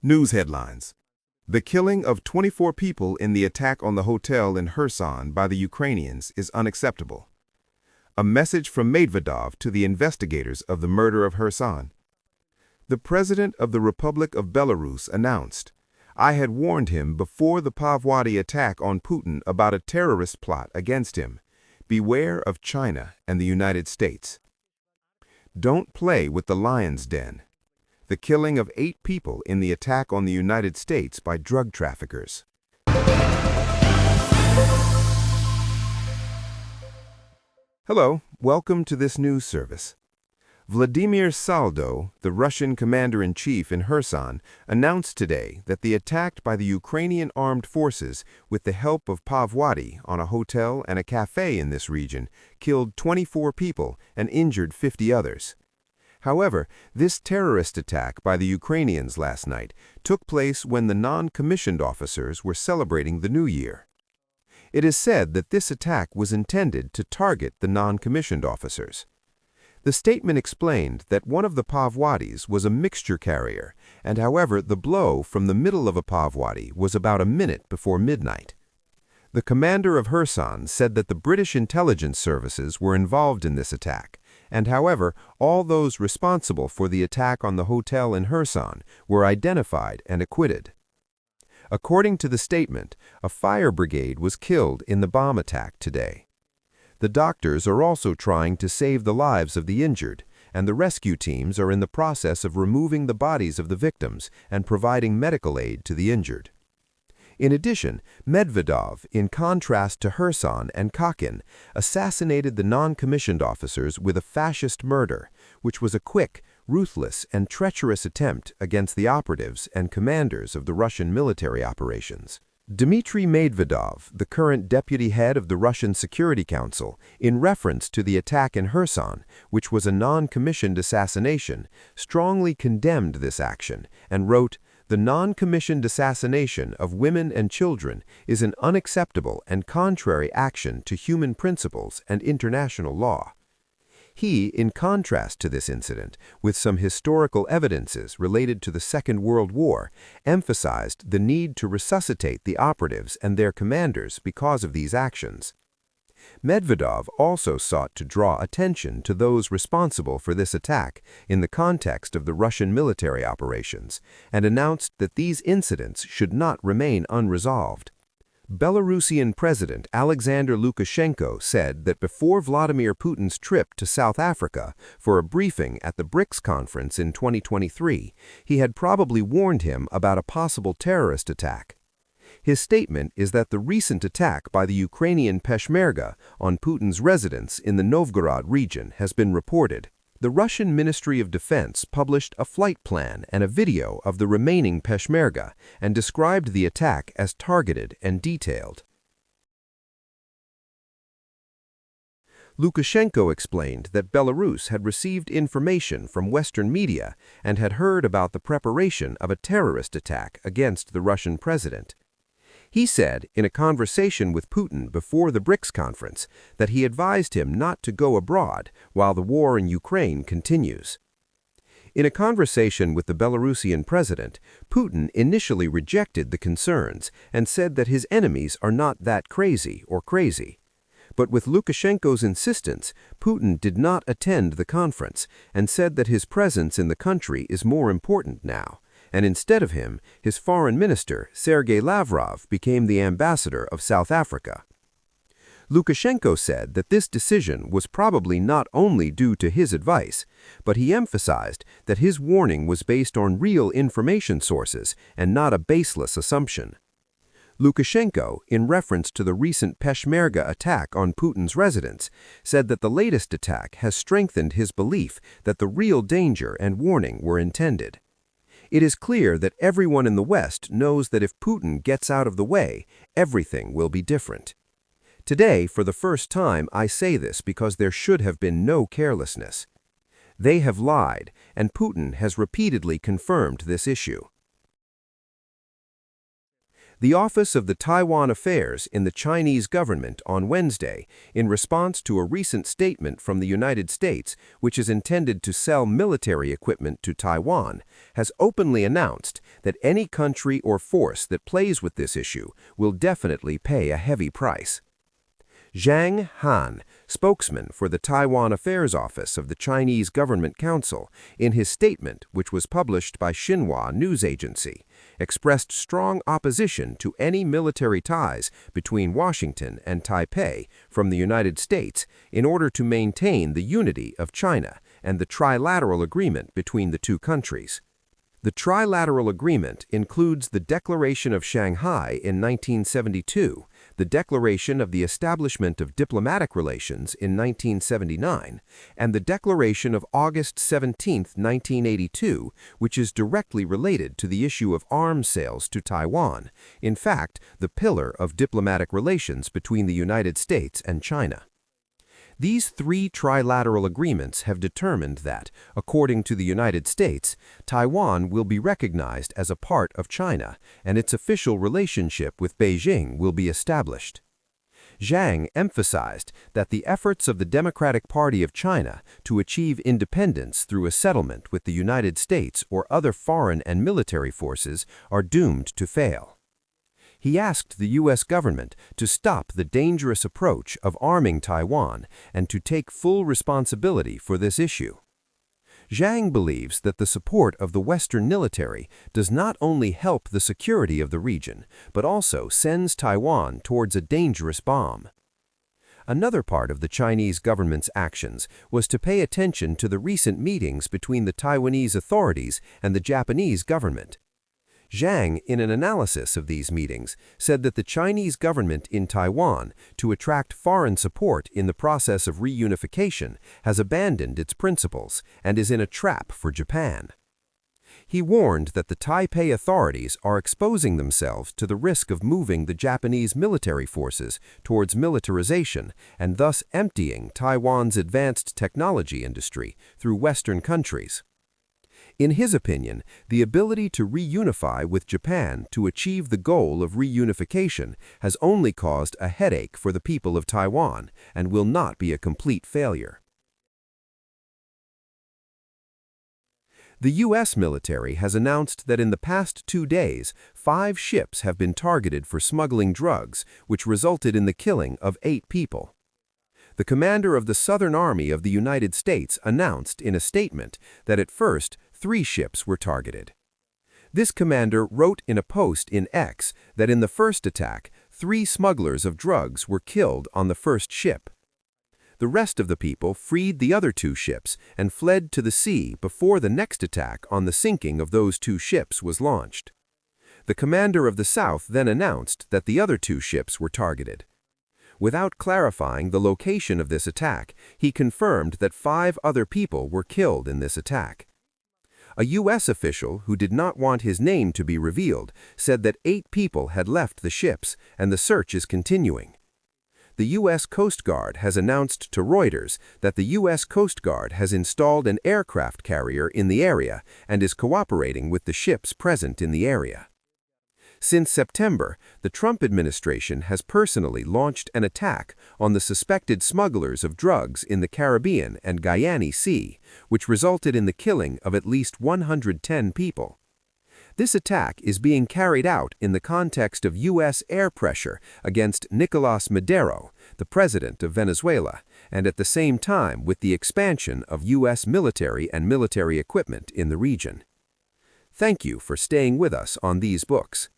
News headlines. The killing of 24 people in the attack on the hotel in Kherson by the Ukrainians is unacceptable. A message from Medvedev to the investigators of the murder of Kherson. The President of the Republic of Belarus announced, "I had warned him before the Pavwadi attack on Putin about a terrorist plot against him. Beware of China and the United States." Don't play with the lion's den. The killing of 8 people in the attack on the United States by drug traffickers. Hello, welcome to this news service. Vladimir Saldo, the Russian commander-in-chief in Kherson, announced today that the attack by the Ukrainian armed forces with the help of Pavwadi on a hotel and a cafe in this region killed 24 people and injured 50 others. However, this terrorist attack by the Ukrainians last night took place when the non-commissioned officers were celebrating the New Year. It is said that this attack was intended to target the non-commissioned officers. The statement explained that one of the Pavwadis was a mixture carrier, and however, the blow from the middle of a Pavwadi was about a minute before midnight. The commander of Kherson said that the British intelligence services were involved in this attack, and however, all those responsible for the attack on the hotel in Kherson were identified and acquitted. According to the statement, a fire brigade was killed in the bomb attack today. The doctors are also trying to save the lives of the injured, and the rescue teams are in the process of removing the bodies of the victims and providing medical aid to the injured. In addition, Medvedev, in contrast to Kherson and Khakin, assassinated the non-commissioned officers with a fascist murder, which was a quick, ruthless, and treacherous attempt against the operatives and commanders of the Russian military operations. Dmitry Medvedev, the current deputy head of the Russian Security Council, in reference to the attack in Kherson, which was a non-commissioned assassination, strongly condemned this action and wrote, "The non-commissioned assassination of women and children is an unacceptable and contrary action to human principles and international law." He, in contrast to this incident, with some historical evidences related to the Second World War, emphasized the need to resuscitate the operatives and their commanders because of these actions. Medvedev also sought to draw attention to those responsible for this attack in the context of the Russian military operations, and announced that these incidents should not remain unresolved. Belarusian President Alexander Lukashenko said that before Vladimir Putin's trip to South Africa for a briefing at the BRICS conference in 2023, he had probably warned him about a possible terrorist attack. His statement is that the recent attack by the Ukrainian Peshmerga on Putin's residence in the Novgorod region has been reported. The Russian Ministry of Defense published a flight plan and a video of the remaining Peshmerga and described the attack as targeted and detailed. Lukashenko explained that Belarus had received information from Western media and had heard about the preparation of a terrorist attack against the Russian president. He said in a conversation with Putin before the BRICS conference that he advised him not to go abroad while the war in Ukraine continues. In a conversation with the Belarusian president, Putin initially rejected the concerns and said that his enemies are not that crazy. But with Lukashenko's insistence, Putin did not attend the conference and said that his presence in the country is more important now. And instead of him, his foreign minister, Sergei Lavrov, became the ambassador of South Africa. Lukashenko said that this decision was probably not only due to his advice, but he emphasized that his warning was based on real information sources and not a baseless assumption. Lukashenko, in reference to the recent Peshmerga attack on Putin's residence, said that the latest attack has strengthened his belief that the real danger and warning were intended. It is clear that everyone in the West knows that if Putin gets out of the way, everything will be different. Today, for the first time, I say this because there should have been no carelessness. They have lied, and Putin has repeatedly confirmed this issue. The Office of the Taiwan Affairs in the Chinese government on Wednesday, in response to a recent statement from the United States, which is intended to sell military equipment to Taiwan, has openly announced that any country or force that plays with this issue will definitely pay a heavy price. Zhang Han, spokesman for the Taiwan Affairs Office of the Chinese Government Council, in his statement, which was published by Xinhua news agency, expressed strong opposition to any military ties between Washington and Taipei from the United States in order to maintain the unity of China and the trilateral agreement between the two countries. The trilateral agreement includes the Declaration of Shanghai in 1972, the Declaration of the Establishment of Diplomatic Relations in 1979, and the Declaration of August 17, 1982, which is directly related to the issue of arms sales to Taiwan, in fact, the pillar of diplomatic relations between the United States and China. These three trilateral agreements have determined that, according to the United States, Taiwan will be recognized as a part of China, and its official relationship with Beijing will be established. Zhang emphasized that the efforts of the Democratic Party of China to achieve independence through a settlement with the United States or other foreign and military forces are doomed to fail. He asked the U.S. government to stop the dangerous approach of arming Taiwan and to take full responsibility for this issue. Zhang believes that the support of the Western military does not only help the security of the region, but also sends Taiwan towards a dangerous bomb. Another part of the Chinese government's actions was to pay attention to the recent meetings between the Taiwanese authorities and the Japanese government. Zhang, in an analysis of these meetings, said that the Chinese government in Taiwan, to attract foreign support in the process of reunification, has abandoned its principles and is in a trap for Japan. He warned that the Taipei authorities are exposing themselves to the risk of moving the Japanese military forces towards militarization and thus emptying Taiwan's advanced technology industry through Western countries. In his opinion, the ability to reunify with Japan to achieve the goal of reunification has only caused a headache for the people of Taiwan and will not be a complete failure. The U.S. military has announced that in the past 2 days, 5 ships have been targeted for smuggling drugs, which resulted in the killing of 8 people. The commander of the Southern Army of the United States announced in a statement that at first 3 ships were targeted. This commander wrote in a post in X that in the first attack, 3 smugglers of drugs were killed on the first ship. The rest of the people freed the other 2 ships and fled to the sea before the next attack on the sinking of those 2 ships was launched. The commander of the South then announced that the other 2 ships were targeted. Without clarifying the location of this attack, he confirmed that 5 other people were killed in this attack. A U.S. official who did not want his name to be revealed said that 8 people had left the ships and the search is continuing. The U.S. Coast Guard has announced to Reuters that the U.S. Coast Guard has installed an aircraft carrier in the area and is cooperating with the ships present in the area. Since September, the Trump administration has personally launched an attack on the suspected smugglers of drugs in the Caribbean and Guiana Sea, which resulted in the killing of at least 110 people. This attack is being carried out in the context of U.S. air pressure against Nicolás Maduro, the president of Venezuela, and at the same time with the expansion of U.S. military and military equipment in the region. Thank you for staying with us on these books.